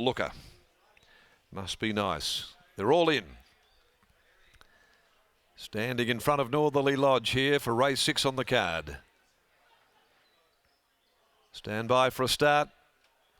looker. Must be nice. They're all in. Standing in front of Northerly Lodge here for race 6 on the card. Stand by for a start.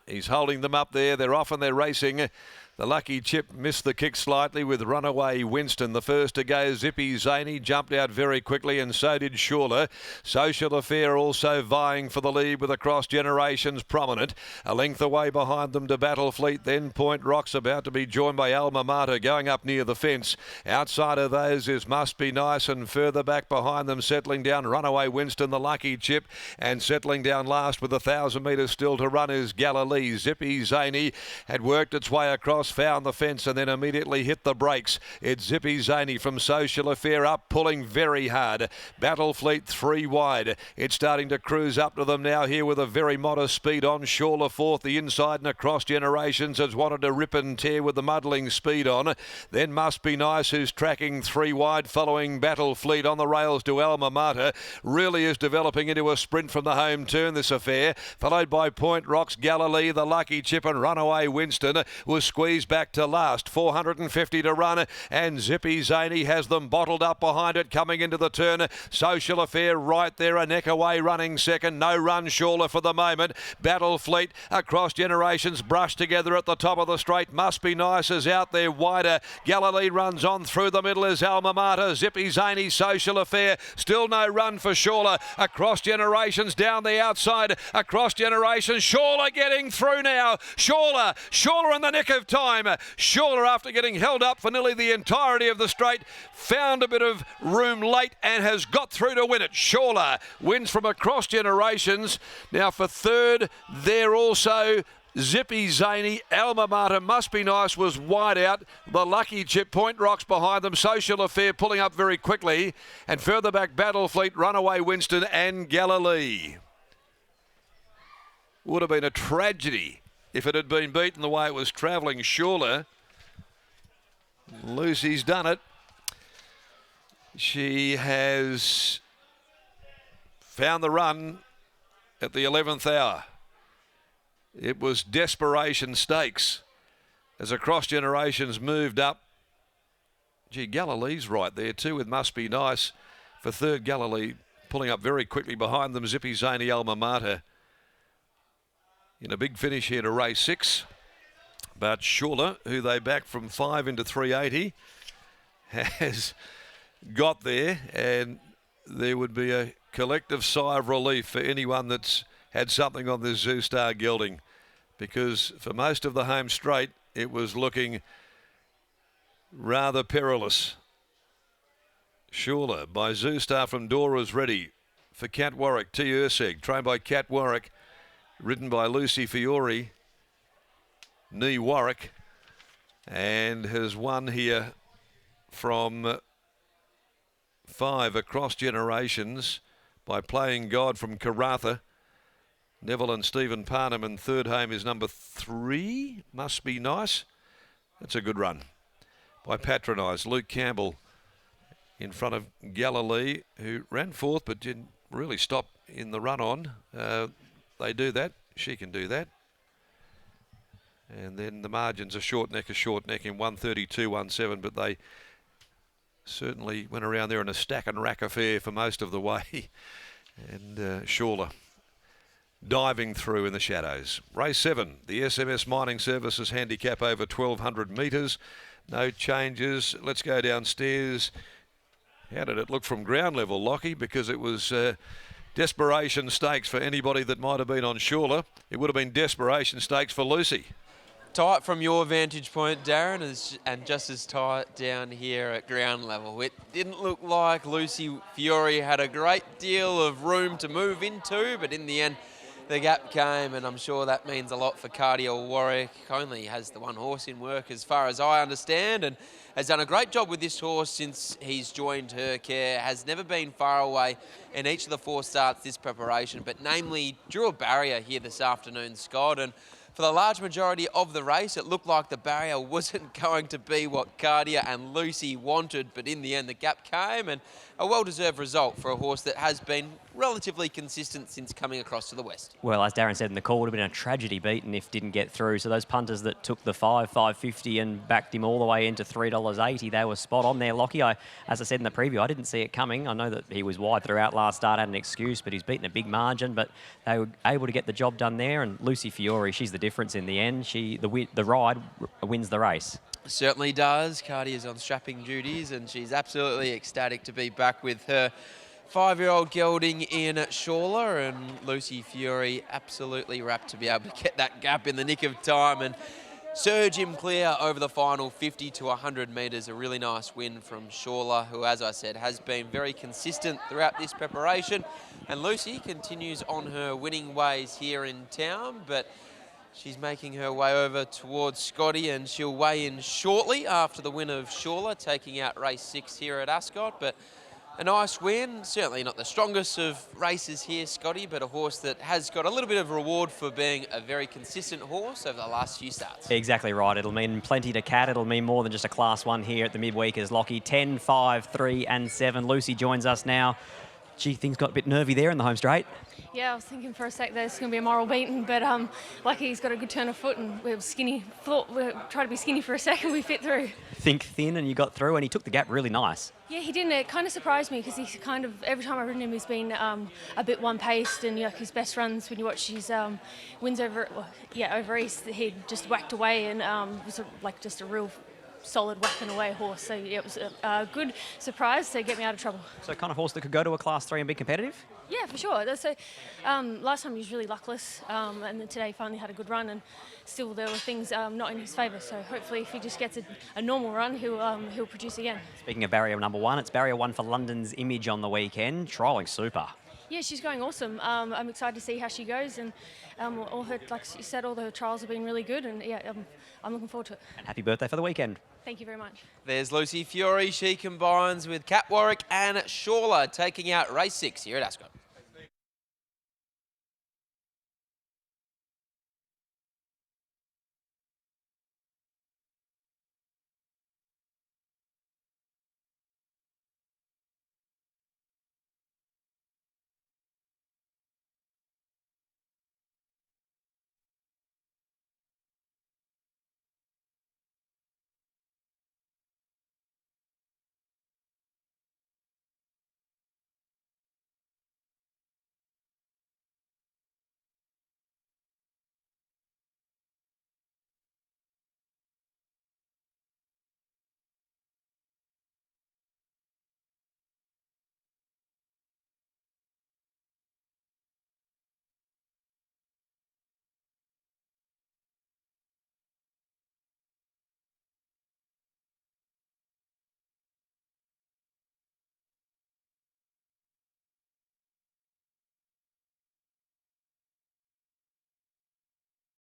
He's holding them up there. They're off and they're racing. The Lucky Chip missed the kick slightly with Runaway Winston. The first to go, Zippy Zaney, jumped out very quickly, and so did SHAULA. Social Affair also vying for the lead with Across Generations prominent. A length away behind them to Battle Fleet, then Point Rock's about to be joined by Alma Mater going up near the fence. Outside of those is Must Be Nice, and further back behind them settling down Runaway Winston, the Lucky Chip, and settling down last with 1,000 metres still to run is Galilee. Zippy Zaney had worked its way across, found the fence and then immediately hit the brakes. It's Zippy Zaney from Social Affair up, pulling very hard. Battle Fleet 3 wide. It's starting to cruise up to them now here with a very modest speed on. SHAULA fourth, the inside and Across Generations has wanted to rip and tear with the muddling speed on. Then Must Be Nice, who's tracking 3 wide, following Battle Fleet on the rails to Alma Mater. Really is developing into a sprint from the home turn, this affair. Followed by Point Rock's Galilee, the Lucky Chip, and Runaway Winston was squeezed back to last. 450 to run, and Zippy Zaney has them bottled up behind it coming into the turn. Social Affair right there, a neck away running second. No run SHAULA for the moment. Battle Fleet, Across Generations brushed together at the top of the straight. Must Be Nice is out there wider. Galilee runs on through the middle as Alma Mater. Zippy Zaney, Social Affair, still no run for SHAULA. Across Generations down the outside. Across Generations, SHAULA getting through now. SHAULA in the nick of time. SHAULA, after getting held up for nearly the entirety of the straight, found a bit of room late and has got through to win it. SHAULA wins from Across Generations. Now for third, there also Zippy Zaney. Alma Mater, Must Be Nice was wide out. The Lucky Chip, Point Rock's behind them. Social Affair pulling up very quickly. And further back, Battle Fleet, Runaway Winston and Galilee. Would have been a tragedy if it had been beaten the way it was travelling. SHAULA. Lucy's done it. She has found the run at the 11th hour. It was desperation stakes as Across Generations moved up. Gee, Galilee's right there too with Must Be Nice for third. Galilee pulling up very quickly behind them. Zippy Zaney, Alma Mater in a big finish here to race 6. But SHAULA, who they backed from 5 into 380, has got there, and there would be a collective sigh of relief for anyone that's had something on this Zoo Star gelding, because for most of the home straight it was looking rather perilous. SHAULA by Zoo Star from Dora's ready for Cat Warwick. T. Urseg, trained by Cat Warwick, ridden by Lucy Fiore, Nee Warwick, and has won here from 5 Across Generations by Playing God from Karratha. Neville and Stephen Parnham, and third home is number 3, Must Be Nice. That's a good run by Patronise. Luke Campbell in front of Galilee, who ran fourth but didn't really stop in the run on. They do that. She can do that. And then the margins are short neck in 132.17, but they certainly went around there in a stack and rack affair for most of the way. And SHAULA diving through in the shadows. Race 7, the SMS Mining Services handicap over 1,200 metres. No changes. Let's go downstairs. How did it look from ground level, Lockie? Because it was desperation stakes for anybody that might have been on SHAULA. It would have been desperation stakes for Lucy. Tight from your vantage point, Darren, and just as tight down here at ground level. It didn't look like Lucy Fiore had a great deal of room to move into, but in the end, the gap came, and I'm sure that means a lot for Cardia Warwick. Only has the one horse in work as far as I understand, and has done a great job with this horse since he's joined her care. Has never been far away in each of the 4 starts this preparation, but namely drew a barrier here this afternoon, Scott, and for the large majority of the race, it looked like the barrier wasn't going to be what Cardia and Lucy wanted, but in the end the gap came, and a well-deserved result for a horse that has been relatively consistent since coming across to the west. Well, as Darren said in the call, it would have been a tragedy beaten if didn't get through. So those punters that took the $5.50 and backed him all the way into $3.80, they were spot on there. Lockie, as I said in the preview, I didn't see it coming. I know that he was wide throughout last start, had an excuse, but he's beaten a big margin. But they were able to get the job done there. And Lucy Fiore, she's the difference in the end. The ride wins the race. Certainly does. Cardi is on strapping duties, and she's absolutely ecstatic to be back with her 5-year-old gelding in SHAULA, and Lucy Fiore absolutely rapt to be able to get that gap in the nick of time and surge him clear over the final 50 to 100 metres. A really nice win from SHAULA, who, as I said, has been very consistent throughout this preparation. And Lucy continues on her winning ways here in town, but she's making her way over towards Scotty, and she'll weigh in shortly after the win of SHAULA, taking out race 6 here at Ascot. But a nice win, certainly not the strongest of races here, Scotty, but a horse that has got a little bit of reward for being a very consistent horse over the last few starts. Exactly right. It'll mean plenty to Cat. It'll mean more than just a Class 1 here at the midweek as Lockie 10, 5, 3 and 7. Lucy joins us now. Gee, things got a bit nervy there in the home straight. Yeah, I was thinking for a sec that it's going to be a moral beating, but lucky he's got a good turn of foot, and we were skinny. Thought we tried to be skinny for a second, we fit through. Think thin, and you got through, and he took the gap really nice. Yeah, he didn't. It kind of surprised me because he kind of, every time I've ridden him, he's been a bit one-paced, and his best runs, when you watch his wins over East, he just whacked away and was just a real solid whacking away horse. So yeah, it was a good surprise to get me out of trouble. So kind of horse that could go to a Class 3 and be competitive? Yeah, for sure. So last time he was really luckless, and then today he finally had a good run, and still there were things not in his favour. So hopefully, if he just gets a normal run, he'll produce again. Speaking of barrier number 1, it's barrier 1 for London's Image on the weekend. Trialling super. Yeah, she's going awesome. I'm excited to see how she goes, and all her, like you said, all the trials have been really good, and yeah, I'm looking forward to it. And happy birthday for the weekend. Thank you very much. There's Lucy Fiore. She combines with Cat Warwick and SHAULA, taking out race 6 here at Ascot.